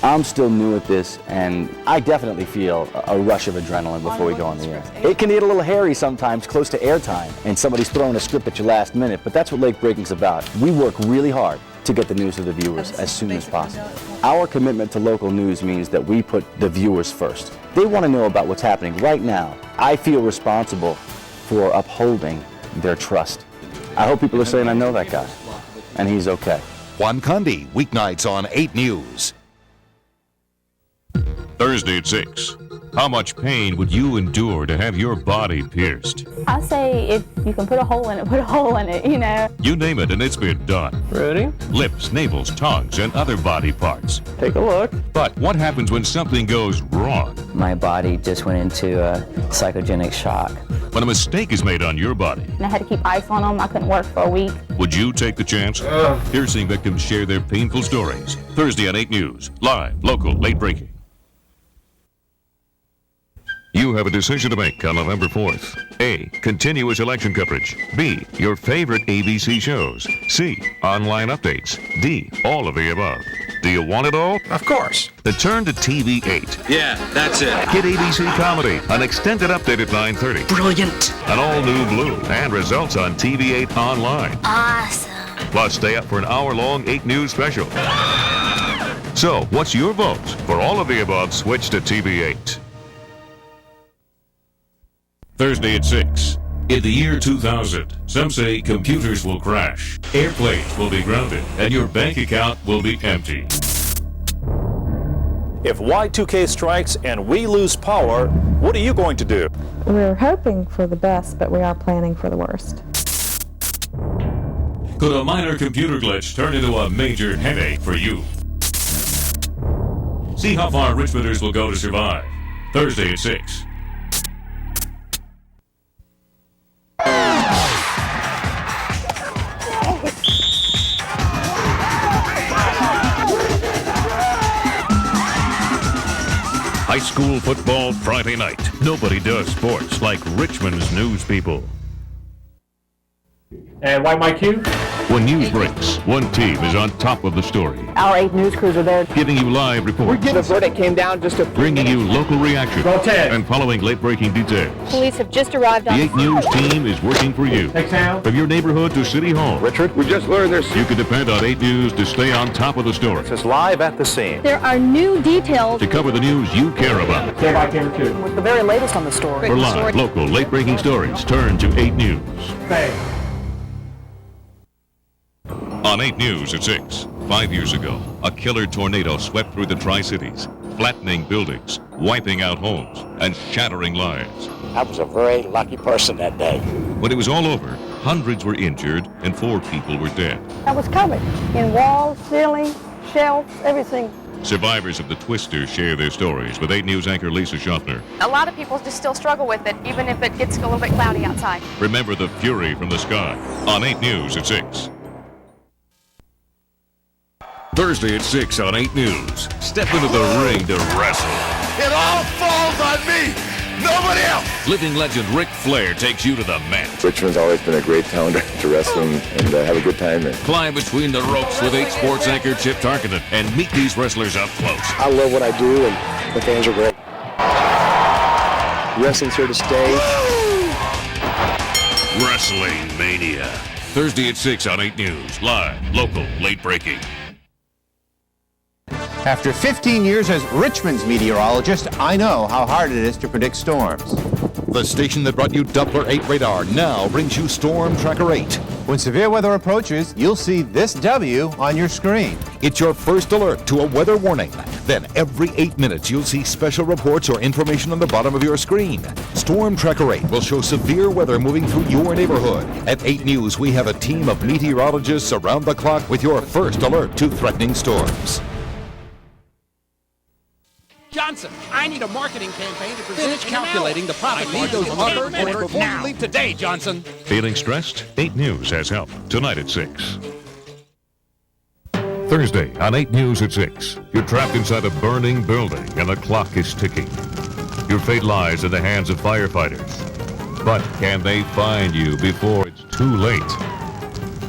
I'm still new at this, and I definitely feel a rush of adrenaline before we go on the air. It can get a little hairy sometimes, close to airtime, and somebody's throwing a script at you last minute, but that's what late breaking's about. We work really hard to get the news to the viewers as soon as possible. Our commitment to local news means that we put the viewers first. They want to know about what's happening right now. I feel responsible for upholding their trust. I hope people are saying I know that guy, and he's okay. Juan Conde, weeknights on 8 News. Thursday at 6. How much pain would you endure to have your body pierced? I say if you can put a hole in it, put a hole in it, you know. You name it and it's been done. Ready? Lips, navels, tongues, and other body parts. Take a look. But what happens when something goes wrong? My body just went into a psychogenic shock. When a mistake is made on your body. And I had to keep ice on them. I couldn't work for a week. Would you take the chance? Piercing victims share their painful stories. Thursday on 8 News. Live, local, late breaking. You have a decision to make on November 4th. A. Continuous election coverage. B. Your favorite ABC shows. C. Online updates. D. All of the above. Do you want it all? Of course. Then turn to TV8. Yeah, that's it. Get ABC Comedy, an extended update at 9:30. Brilliant. An all-new Blue, and results on TV8 Online. Awesome. Plus, stay up for an hour-long 8 News special. So, what's your vote? For all of the above, switch to TV8. Thursday at 6. In the year 2000, some say computers will crash, airplanes will be grounded, and your bank account will be empty. If Y2K strikes and we lose power, what are you going to do? We're hoping for the best, but we are planning for the worst. Could a minor computer glitch turn into a major headache for you? See how far Richmonders will go to survive. Thursday at 6. High school football Friday night. Nobody does sports like Richmond's news people. And why my cue? When news breaks, one team is on top of the story. Our 8 news crews are there. Giving you live reports. The verdict came down just a few Bringing you local reactions. Go Ted. And following late-breaking details. Police have just arrived The on 8 News team is working for you. Next sound. From your neighborhood to City Hall. Richard, we just learned there's You can depend on 8 News to stay on top of the story. It's live at the scene. There are new details. To cover the news you care about. Stand by camera 2. With the very latest on the story. For live, local, late-breaking stories, turn to 8 News. Bang. On 8 News at 6. 5 years ago, a killer tornado swept through the Tri-Cities, flattening buildings, wiping out homes, and shattering lives. I was a very lucky person that day. When it was all over, hundreds were injured and 4 people were dead. I was covered in walls, ceiling, shelves, everything. Survivors of the Twister share their stories with 8 News anchor Lisa Schaffner. A lot of people just still struggle with it, even if it gets a little bit cloudy outside. Remember the fury from the sky. On 8 News at 6. Thursday at 6 on 8 News. Step into the ring to wrestle. It all falls on me, nobody else. Living legend Ric Flair takes you to the mat. Richmond's always been a great town to wrestle and have a good time in. Climb between the ropes with 8 Sports anchor Chip Tarkenton and meet these wrestlers up close. I love what I do, and the fans are great. Wrestling's here to stay. Wrestling Mania. Thursday at 6 on 8 News. Live, local, late breaking. After 15 years as Richmond's meteorologist, I know how hard it is to predict storms. The station that brought you Doppler 8 radar now brings you Storm Tracker 8. When severe weather approaches, you'll see this W on your screen. It's your first alert to a weather warning. Then every 8 minutes, you'll see special reports or information on the bottom of your screen. Storm Tracker 8 will show severe weather moving through your neighborhood. At 8 News, we have a team of meteorologists around the clock with your first alert to threatening storms. Johnson, I need a marketing campaign to present. Finish calculating the profit I need those margins mother before you leave today, Johnson. Feeling stressed? 8 News has help. Tonight at 6. Thursday on 8 News at 6. You're trapped inside a burning building and the clock is ticking. Your fate lies in the hands of firefighters. But can they find you before it's too late?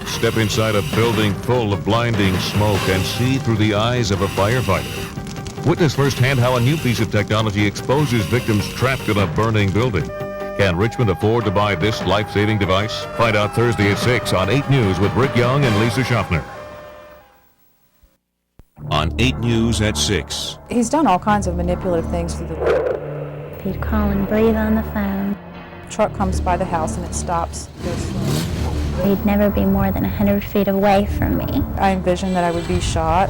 Step inside a building full of blinding smoke and see through the eyes of a firefighter. Witness firsthand how a new piece of technology exposes victims trapped in a burning building. Can Richmond afford to buy this life-saving device? Find out Thursday at 6 on 8 News with Rick Young and Lisa Schaffner. On 8 News at 6. He's done all kinds of manipulative things through the... He'd call and breathe on the phone. Truck comes by the house and it stops. He'd never be more than 100 feet away from me. I envisioned that I would be shot.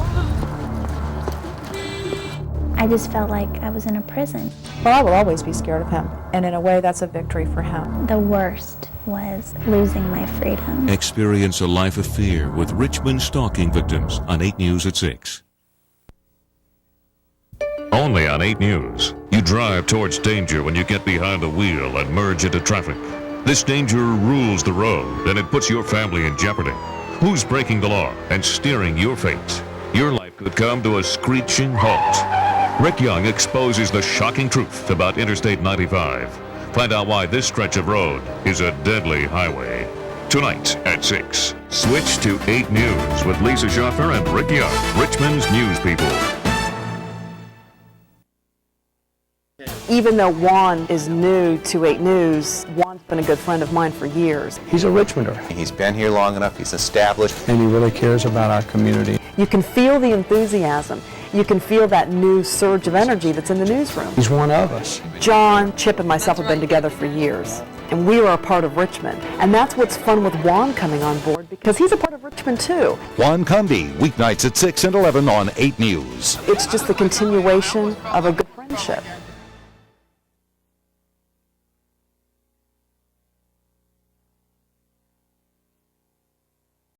I just felt like I was in a prison. Well, I will always be scared of him, and in a way that's a victory for him. The worst was losing my freedom. Experience a life of fear with Richmond stalking victims on 8 News at 6. Only on 8 News. You drive towards danger when you get behind the wheel and merge into traffic. This danger rules the road, and it puts your family in jeopardy. Who's breaking the law and steering your fate? Your life could come to a screeching halt. Rick Young exposes the shocking truth about Interstate 95. Find out why this stretch of road is a deadly highway. Tonight at 6. Switch to 8 News with Lisa Schaffner and Rick Young, Richmond's news people. Even though Juan is new to 8 News, Juan's been a good friend of mine for years. He's a Richmonder. He's been here long enough, he's established. And he really cares about our community. You can feel the enthusiasm. You can feel that new surge of energy that's in the newsroom. He's one of us. John, Chip, and myself have been together for years, and we are a part of Richmond. And that's what's fun with Juan coming on board, because he's a part of Richmond too. Juan Cundy, weeknights at 6 and 11 on 8 News. It's just the continuation of a good friendship.